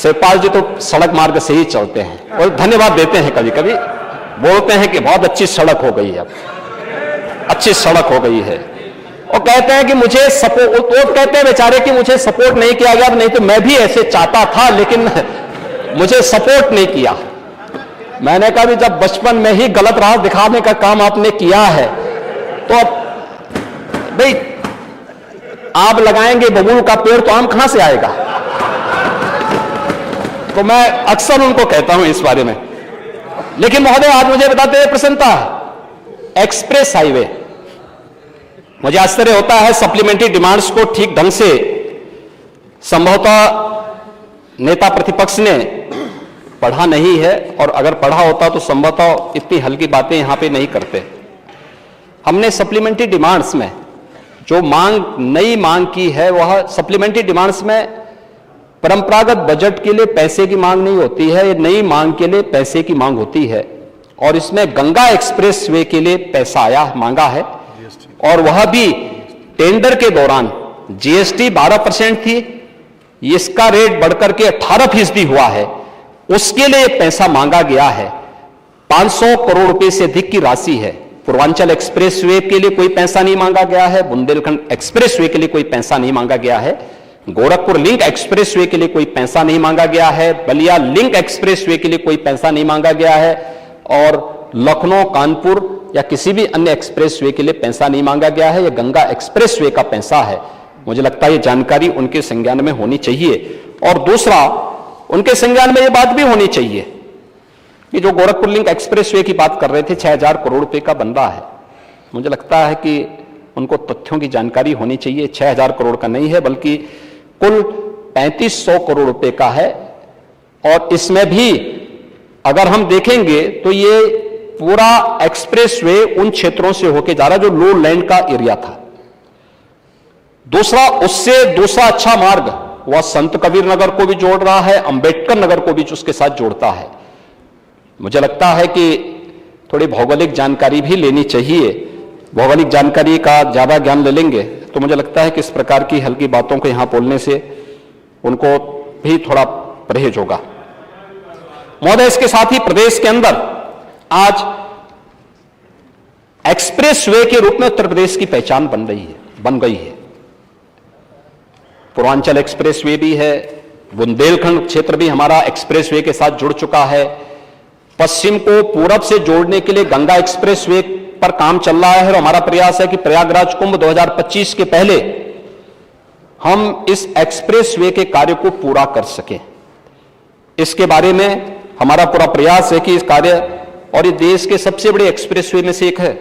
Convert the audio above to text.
शिवपाल जी तो सड़क मार्ग से ही चलते हैं और धन्यवाद देते हैं, कभी कभी बोलते हैं कि बहुत अच्छी सड़क हो गई है, अब अच्छी सड़क हो गई है, और कहते हैं कि मुझे सपोर्ट, वो कहते हैं बेचारे कि मुझे सपोर्ट नहीं किया गया, नहीं तो मैं भी ऐसे चाहता था लेकिन मुझे सपोर्ट नहीं किया। मैंने कहा भी जब बचपन में ही गलत राह दिखाने का काम आपने किया है तो अब भाई आप लगाएंगे बबूल का पेड़ तो आम कहां से आएगा। तो मैं अक्सर उनको कहता हूं इस बारे में। लेकिन महोदय आज मुझे बताते हैं प्रसन्नता, एक्सप्रेस हाईवे, मुझे आश्चर्य होता है सप्लीमेंट्री डिमांड्स को ठीक ढंग से संभवतः नेता प्रतिपक्ष ने पढ़ा नहीं है, और अगर पढ़ा होता तो संभवतः इतनी हल्की बातें यहां पे नहीं करते। हमने सप्लीमेंट्री डिमांड्स में जो मांग, नई मांग की है, वह सप्लीमेंट्री डिमांड्स में परंपरागत बजट के लिए पैसे की मांग नहीं होती है, ये नई मांग के लिए पैसे की मांग होती है। और इसमें गंगा एक्सप्रेस वे के लिए पैसा आया, मांगा है, और वह भी टेंडर के दौरान जीएसटी 12% थी, इसका रेट बढ़कर के 18% हुआ है, उसके लिए पैसा मांगा गया है। 500 करोड़ रुपए से अधिक की राशि है। पूर्वांचल एक्सप्रेस वे के लिए कोई पैसा नहीं मांगा गया है, बुंदेलखंड एक्सप्रेस वे के लिए कोई पैसा नहीं मांगा गया है, गोरखपुर लिंक एक्सप्रेस वे के लिए कोई पैसा नहीं मांगा गया है, बलिया लिंक एक्सप्रेस वे के लिए कोई पैसा नहीं मांगा गया है, और लखनऊ कानपुर या किसी भी अन्य एक्सप्रेस वे के लिए पैसा नहीं मांगा गया है। यह गंगा एक्सप्रेस वे का पैसा है। मुझे लगता है यह जानकारी उनके संज्ञान में होनी चाहिए। और दूसरा, उनके संज्ञान में यह बात भी होनी चाहिए कि जो गोरखपुर लिंक एक्सप्रेस वे की बात कर रहे थे, 6000 करोड़ रुपए का बन रहा है। मुझे लगता है कि उनको तथ्यों की जानकारी होनी चाहिए। 6000 करोड़ का नहीं है, बल्कि कुल 3500 करोड़ रुपए का है। और इसमें भी अगर हम देखेंगे तो ये पूरा एक्सप्रेस वे उन क्षेत्रों से होकर जा रहा है जो लो लैंड का एरिया था। दूसरा, उससे दूसरा अच्छा मार्ग वह संत कबीर नगर को भी जोड़ रहा है, अंबेडकर नगर को भी उसके साथ जोड़ता है। मुझे लगता है कि थोड़ी भौगोलिक जानकारी भी लेनी चाहिए। भौगोलिक जानकारी का ज्यादा ज्ञान ले लेंगे तो मुझे लगता है कि इस प्रकार की हल्की बातों को यहां बोलने से उनको भी थोड़ा परहेज होगा। महोदय, इसके साथ ही प्रदेश के अंदर आज एक्सप्रेस वे के रूप में उत्तर प्रदेश की पहचान बन गई है। पूर्वांचल एक्सप्रेस वे भी है, बुंदेलखंड क्षेत्र भी हमारा एक्सप्रेस वे के साथ जुड़ चुका है। पश्चिम को पूरब से जोड़ने के लिए गंगा एक्सप्रेस वे पर काम चल रहा है, और हमारा प्रयास है कि प्रयागराज कुंभ 2025 के पहले हम इस एक्सप्रेस वे के कार्य को पूरा कर सकें। इसके बारे में हमारा पूरा प्रयास है कि इस कार्य, और ये देश के सबसे बड़े एक्सप्रेस वे में से एक है,